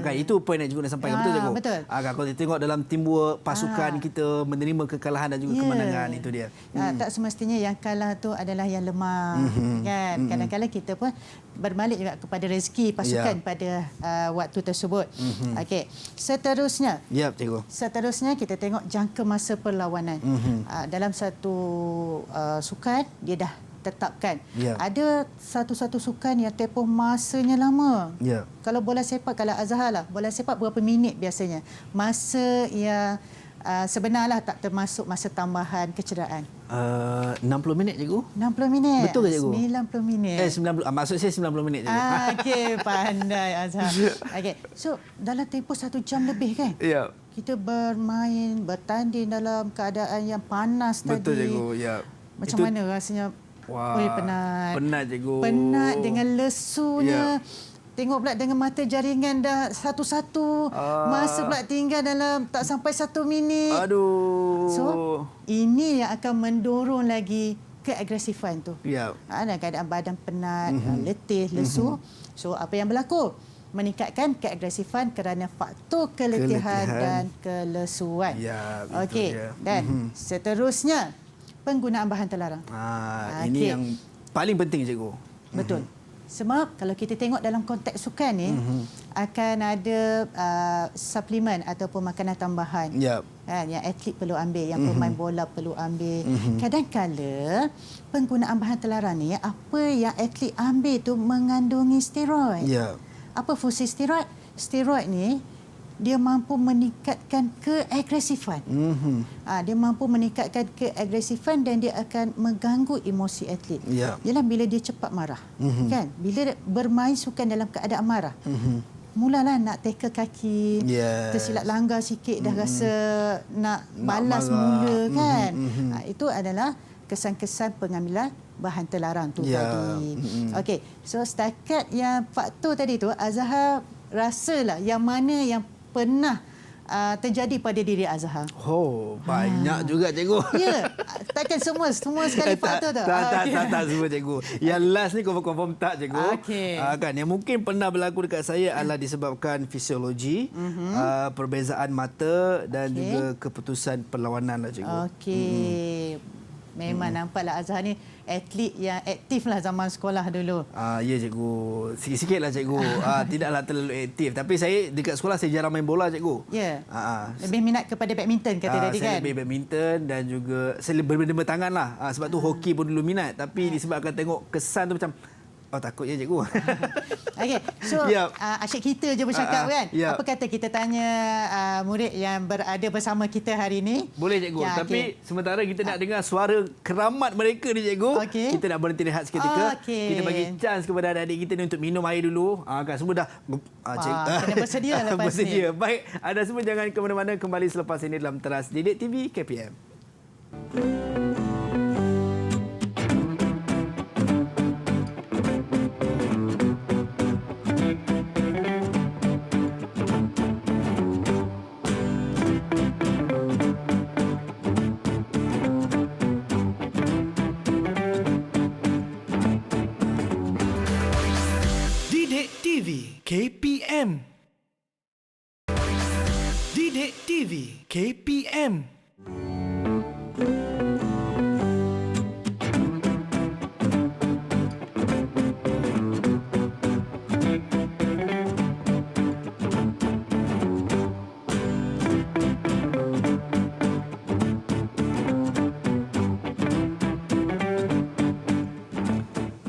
Kan itu poin yang cikgu nak sampaikan. Betul cikgu? Betul. Kan kalau kita tengok dalam teamwork pasukan kita menerima kekalahan dan juga kemenangan, itu dia. Tak semestinya yang kalah tu adalah yang lemah. Kan? Kadang-kadang kita pun berbalik juga kepada rezeki pasukan pada waktu tersebut. Okey. Seterusnya. Ya, cikgu. Seterusnya kita tengok jangka masa perlawanan. Dalam satu sukan dia dah tetapkan. Ada satu-satu sukan yang tempoh masanya lama. Kalau bola sepak, kalau Azhar lah, bola sepak berapa minit biasanya? Masa yang sebenarnya tak termasuk masa tambahan kecederaan. 60 minit cikgu. 60 minit. Betul ke cikgu? 90 minit. 90. Maksud saya 90 minit cikgu. Okey, pandai Azhar. Okey. So, dalam tempoh 1 jam lebih kan? Ya. Kita bermain, bertanding dalam keadaan yang panas tadi. Betul cikgu. Ya. Macam mana rasanya? Wah. Penat. Penat cikgu. Penat dengan lesunya. Tengok pula dengan mata jaringan dah satu-satu. Masa pula tinggal dalam tak sampai 1 minit. Aduh. So, ini yang akan mendorong lagi keagresifan tu. Dalam keadaan badan penat, letih, lesu. So, apa yang berlaku? Meningkatkan keagresifan kerana faktor keletihan dan kelesuan. Okey. Dan seterusnya, penggunaan bahan terlarang. Ini yang paling penting cikgu. Betul. Sebab kalau kita tengok dalam konteks sukan ni, akan ada suplemen ataupun makanan tambahan yang atlet perlu ambil, yang pemain bola perlu ambil. Kadang-kala penggunaan bahan terlarang ni, apa yang atlet ambil tu mengandungi steroid. Apa fungsi steroid? Steroid ni dia mampu meningkatkan keagresifan. Dia mampu meningkatkan keagresifan dan dia akan mengganggu emosi atlet. Ialah bila dia cepat marah. Kan? Bila bermain sukan dalam keadaan marah. Mulalah nak tackle kaki, tersilap langgar sikit dah rasa nak balas mula kan. Itu adalah kesan-kesan pengambilan bahan terlarang tu tadi. Okey, so setakat yang faktor tadi tu, Azhar rasalah yang mana yang pernah terjadi pada diri Azhar? Banyak juga cikgu. Ya, takkan semua sekali faktor tu. Tak semua cikgu. Yang last ni confirm tak cikgu. Kan yang mungkin pernah berlaku dekat saya adalah disebabkan fisiologi, perbezaan mata dan juga keputusan perlawanan lah cikgu. Memang nampaklah Azhar ni atlet yang aktif lah zaman sekolah dulu. Ya cikgu. Sikit-sikit lah cikgu. Tidaklah terlalu aktif. Tapi saya dekat sekolah saya jarang main bola cikgu. Lebih minat kepada badminton kata tadi kan? Saya lebih badminton dan juga saya berbenda tangan lah. Sebab tu hoki pun dulu minat. Tapi disebabkan tengok kesan tu macam takut je cikgu. Okey. So asyik kita je bercakap kan? Apa kata kita tanya murid yang berada bersama kita hari ini? Boleh cikgu. Tapi sementara kita nak dengar suara keramat mereka ni cikgu. Kita nak berhenti rehat seketika. Kita bagi chance kepada adik-adik kita ni untuk minum air dulu. Kan semua dah kena bersedia lepas bersedia. Baik, anda semua jangan ke mana-mana, kembali selepas ini dalam Teras Didik TV KPM. KPM. Didik TV KPM.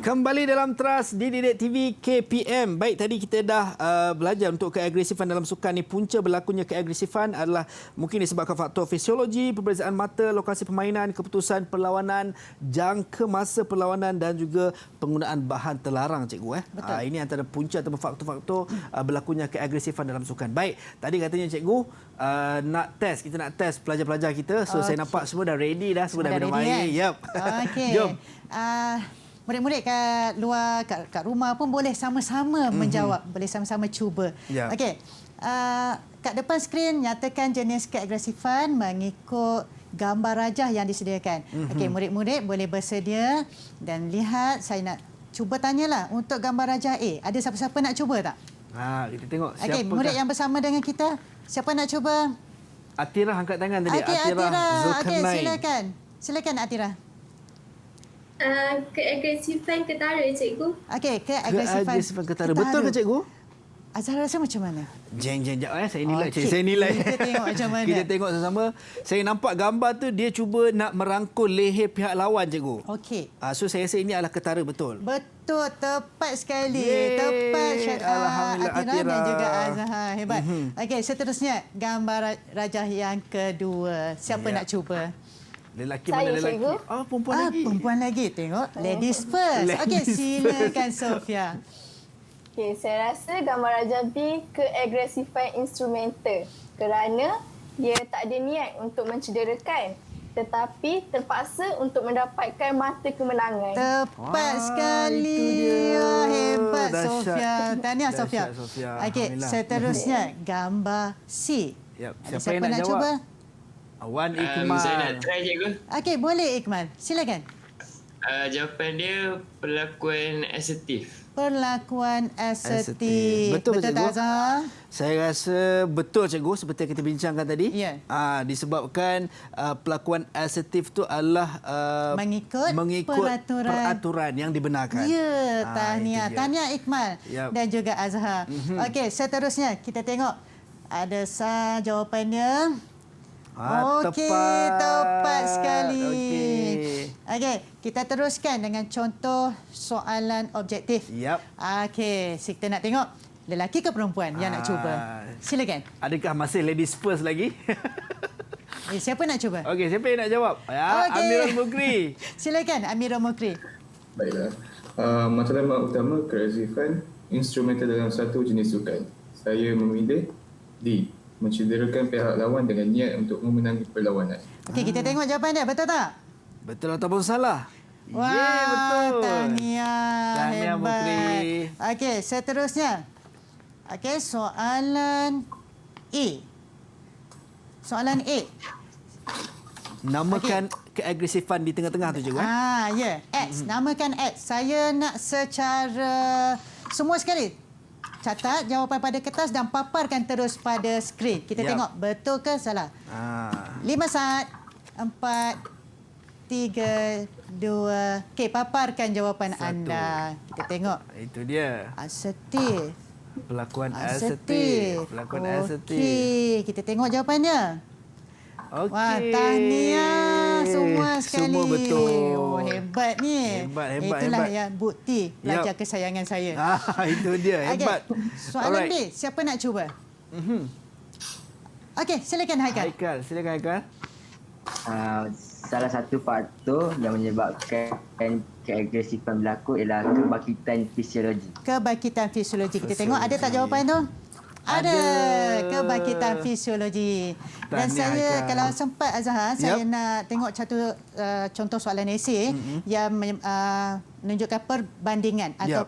Kembali dalam Teras Didik TV KPM. Baik, tadi kita dah belajar untuk keagresifan dalam sukan ni. Punca berlakunya keagresifan adalah mungkin disebabkan faktor fisiologi, perbezaan mata, lokasi permainan, keputusan perlawanan, jangka masa perlawanan dan juga penggunaan bahan terlarang, cikgu. Ini antara punca atau faktor-faktor berlakunya keagresifan dalam sukan. Baik, tadi katanya cikgu kita nak test pelajar-pelajar kita. So saya nampak semua dah ready dah, semua dah minum air. Jom. Murid-murid kat luar, kat rumah pun boleh sama-sama menjawab. Boleh sama-sama cuba. Okey. kat depan skrin nyatakan jenis keagresifan mengikut gambar rajah yang disediakan. Okey, murid-murid boleh bersedia dan lihat. Saya nak cuba tanyalah untuk gambar rajah A. Ada siapa-siapa nak cuba tak? Kita tengok siapa. Okey, murid yang bersama dengan kita, siapa nak cuba? Atira angkat tangan tadi. Okey, Atira. Okey, Zulkarnain. Silakan Atira. Keagresifan ketara, cikgu. Okey, keagresifan ketara. Betul ke cikgu? Azhar rasa macam mana? Jeng. Saya nilai. Okey, Saya nilai. kita tengok macam mana. Kita tengok sama-sama. Saya nampak gambar tu dia cuba nak merangkul leher pihak lawan, cikgu. Okey. So saya rasa ini adalah ketara betul. Betul, tepat sekali. Yeay. Tepat Alhamdulillah, Atira dan Atira. juga Azhar. Hebat. Okey, seterusnya gambar rajah yang kedua. Siapa nak cuba? Lelaki Saya, mana lelaki? cikgu. Perempuan lagi. Perempuan lagi. Tengok. Ladies first. Okey, silakan Sofia. Okay, saya rasa gambar rajah B keagresifan instrumental kerana dia tak ada niat untuk mencederakan tetapi terpaksa untuk mendapatkan mata kemenangan. Tepat sekali. Hebat Sofia. Tahniah Sofia. Okey, seterusnya gambar C. Siapa yang nak jawab? cuba? Wan Ikmal. Saya nak try, cikgu. Okey, boleh Ikmal. Silakan. Jawapan dia perlakuan asertif. Perlakuan asertif. Betul tak, cikgu? Azhar? Saya rasa betul, cikgu, seperti yang kita bincangkan tadi. Ya. Disebabkan pelakuan asertif tu adalah mengikut peraturan yang dibenarkan. Ya, tahniah. itu dia. Tahniah Ikmal Yap. dan juga Azhar. Okey, seterusnya kita tengok ada sah jawapannya. Okey, tepat sekali. Okey, kita teruskan dengan contoh soalan objektif. Yap. Okey, kita nak tengok lelaki ke perempuan yang nak cuba. Silakan. Adakah masih ladies first lagi? Siapa nak cuba? Okey, siapa yang nak jawab? Okey. Amirul Mukri. Silakan Amirul Mukri. Baiklah. Matlamat utama keagresifan instrumental dalam satu jenis sukan. Saya memilih D. Mencederakan pihak lawan dengan niat untuk memenangi perlawanan. Okey, kita tengok jawapan dia. Betul tak? Betul ataupun salah? Wah, betul. Tahniah. Tahniah, Hebat. Mukri. Okey, seterusnya. Okey, soalan A. Soalan A. Namakan keagresifan di tengah-tengah tu, cikgu. Ya. X. Namakan X. Saya nak secara semua sekali. Catat jawapan pada kertas dan paparkan terus pada skrin. Kita tengok betul ke salah. 5, 4, 3, 2. Okey, paparkan jawapan anda. Kita tengok. Itu dia. Asertif. Pelakuan asertif. Pelakuan asertif. Okey, kita tengok jawapannya. Okey. Wah, tahniah semua sekali. Semua betul. Hebat ni. Hebat. Itulah yang bukti pelajar kesayangan saya. Itu dia. Hebat. Okay. Soalan B, siapa nak cuba? Okey, silakan Haikal. Silakan Haikal. Salah satu faktor yang menyebabkan keagresifan berlaku ialah kebangkitan fisiologi. Kebangkitan fisiologi. Kita tengok ada tak jawapan tu? Ada. Kebangkitan fisiologi. Dan saya kalau sempat Azhar, saya nak tengok satu contoh soalan esei yang menunjukkan perbandingan atau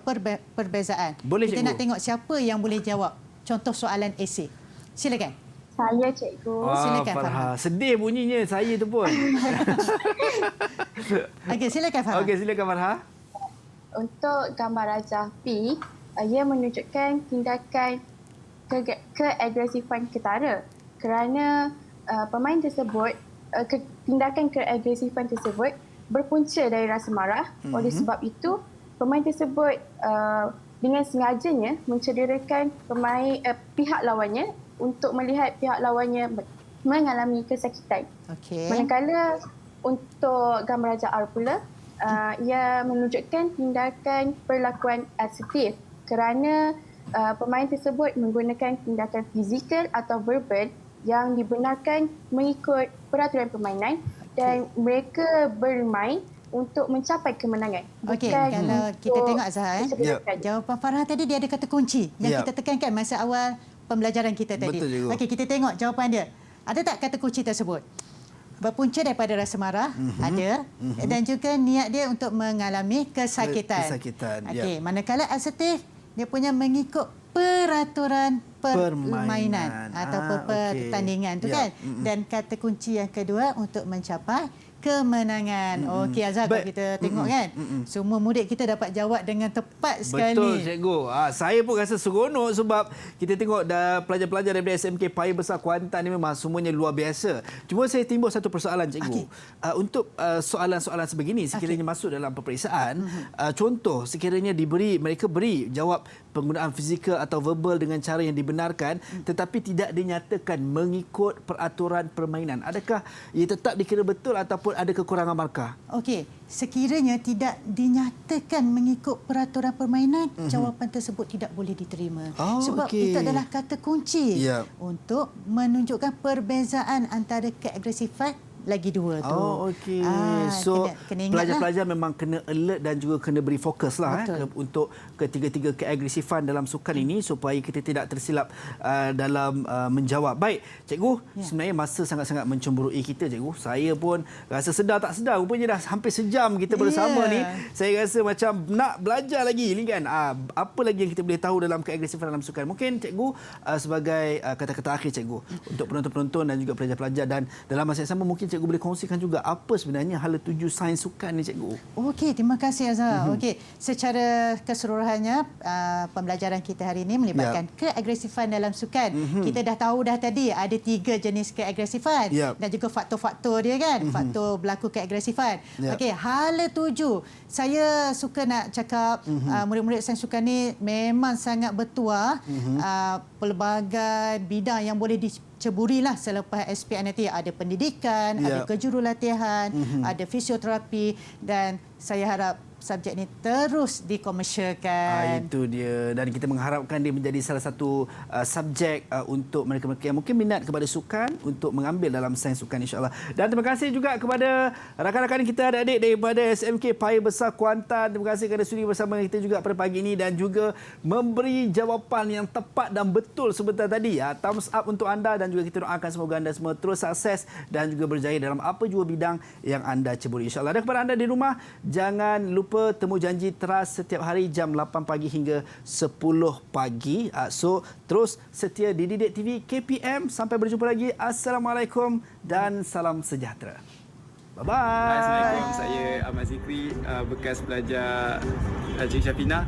perbezaan. Boleh, kita cikgu. nak tengok siapa yang boleh jawab contoh soalan esei. Silakan. Saya, cikgu. Silakan, Farha. Farha. Sedih bunyinya saya tu pun. Okey, silakan Farha. Okey, silakan Farha. Untuk gambar rajah B, ia menunjukkan tindakan keagresifan ketara kerana pemain tersebut tindakan keagresifan tersebut berpunca dari rasa marah. Oleh sebab itu pemain tersebut dengan sengajanya mencederakan pihak lawannya untuk melihat pihak lawannya mengalami kesakitan. Okey. Manakala untuk gambar rajah R pula ia menunjukkan tindakan perlakuan asertif kerana pemain tersebut menggunakan tindakan fizikal atau verbal yang dibenarkan mengikut peraturan permainan dan mereka bermain untuk mencapai kemenangan. Okey, kalau kita tengok Azhar, jawapan Farha tadi dia ada kata kunci yang kita tekankan masa awal pembelajaran kita tadi. Betul, okey, kita tengok jawapan dia. Ada tak kata kunci tersebut? Berpunca daripada rasa marah, ada, dan juga niat dia untuk mengalami kesakitan. Kesakitan, Okey, manakala asertif, dia punya mengikut peraturan permainan ataupun okey. pertandingan tu Ya. kan. Dan kata kunci yang kedua untuk mencapai kemenangan. Okey Azhar, kalau kita tengok kan, semua murid kita dapat jawab dengan tepat sekali. Betul cikgu. Saya pun rasa seronok sebab kita tengok dah pelajar-pelajar daripada SMK Paya Besar Kuantan ni memang semuanya luar biasa. Cuma saya timbul satu persoalan cikgu. Untuk soalan-soalan sebegini sekiranya masuk dalam peperiksaan, contoh sekiranya mereka beri jawab penggunaan fizikal atau verbal dengan cara yang dibenarkan tetapi tidak dinyatakan mengikut peraturan permainan. Adakah ia tetap dikira betul ataupun ada kekurangan markah? Okey, sekiranya tidak dinyatakan mengikut peraturan permainan, jawapan tersebut tidak boleh diterima. Sebab okey. itu adalah kata kunci untuk menunjukkan perbezaan antara keagresifan lagi dua tu. Okey. So kena ingatlah. pelajar-pelajar memang kena alert dan juga kena beri fokus lah untuk ketiga-tiga keagresifan dalam sukan ini supaya kita tidak tersilap dalam menjawab. Baik, cikgu, sebenarnya masa sangat-sangat mencemburui kita cikgu. Saya pun rasa sedar tak sedar rupanya dah hampir sejam kita bersama ni. Saya rasa macam nak belajar lagi ni kan. Apa lagi yang kita boleh tahu dalam keagresifan dalam sukan? Mungkin cikgu sebagai kata-kata akhir cikgu untuk penonton-penonton dan juga pelajar-pelajar, dan dalam masa yang sama mungkin cikgu boleh kongsikan juga apa sebenarnya hala tuju sains sukan ni cikgu. Okey, terima kasih Azhar. Okey, secara keseluruhannya pembelajaran kita hari ini melibatkan keagresifan dalam sukan. Kita dah tahu dah tadi ada 3 jenis keagresifan dan juga faktor-faktor dia kan, faktor berlaku keagresifan. Okey, hala tuju. Saya suka nak cakap murid-murid sains sukan ni memang sangat bertuah. Pelbagai bidang yang boleh diceburilah selepas SPM nanti. Ada pendidikan, ada kejurulatihan, ada fisioterapi, dan saya harap subjek ini terus dikomersialkan. Itu dia, dan kita mengharapkan dia menjadi salah satu subjek untuk mereka-mereka yang mungkin minat kepada sukan untuk mengambil dalam sains sukan, insya-Allah. Dan terima kasih juga kepada rakan-rakan kita adik-adik daripada SMK Paya Besar Kuantan. Terima kasih kerana sudi bersama kita juga pada pagi ini dan juga memberi jawapan yang tepat dan betul sebentar tadi. Thumbs up untuk anda dan juga kita doakan semoga anda semua terus sukses dan juga berjaya dalam apa jua bidang yang anda ceburi, insya-Allah. Dan kepada anda di rumah, jangan lupa temu janji teras setiap hari jam 8 pagi hingga 10 pagi. So, terus setia di Didik TV KPM. Sampai berjumpa lagi. Assalamualaikum dan salam sejahtera. Bye-bye. Assalamualaikum. Saya Ahmad Zikri, bekas pelajar Haji Syafina.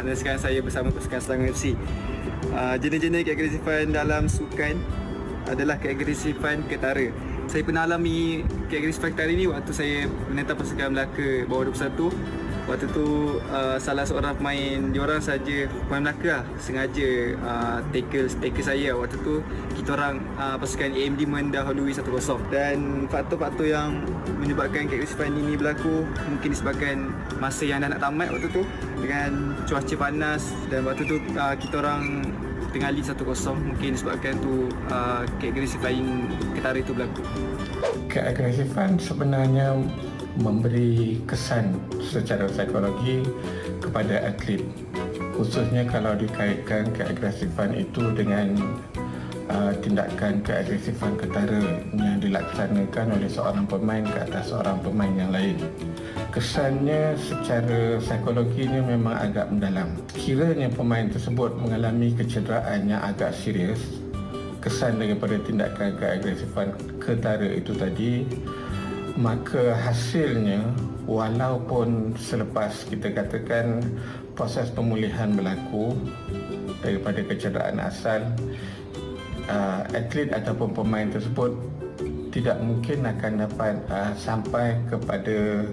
Dan sekarang saya bersama pasukan Selangor FC. Jenis-jenis keagresifan dalam sukan adalah keagresifan ketara. Saya pernah alami keagresifan ketara ini waktu saya menentang pasukan Melaka bawah 21. Waktu tu salah seorang pemain diorang saja, pemain Melaka lah, sengaja tackle saya. Waktu tu kita orang pasukan AMD mendahului 1-0. Dan faktor-faktor yang menyebabkan keagresifan ini berlaku mungkin disebabkan masa yang dah nak tamat waktu tu dengan cuaca panas, dan waktu tu kita orang tengah lead 1-0. Mungkin disebabkan tu keagresifan ketara itu berlaku. Keagresifan sebenarnya memberi kesan secara psikologi kepada atlet, khususnya kalau dikaitkan keagresifan itu dengan tindakan keagresifan ketara yang dilaksanakan oleh seorang pemain ke atas seorang pemain yang lain. Kesannya secara psikologinya memang agak mendalam. Kiranya pemain tersebut mengalami kecederaan yang agak serius, kesan daripada tindakan keagresifan ketara itu tadi, maka hasilnya walaupun selepas kita katakan proses pemulihan berlaku daripada kecederaan asal, atlet ataupun pemain tersebut tidak mungkin akan dapat sampai kepada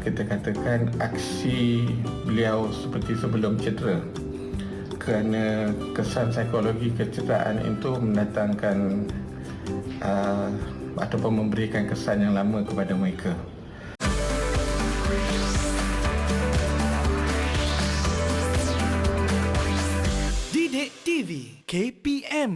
kita katakan aksi beliau seperti sebelum cedera, kerana kesan psikologi kecederaan itu mendatangkan ataupun memberikan kesan yang lama kepada mereka. Didik TV KPM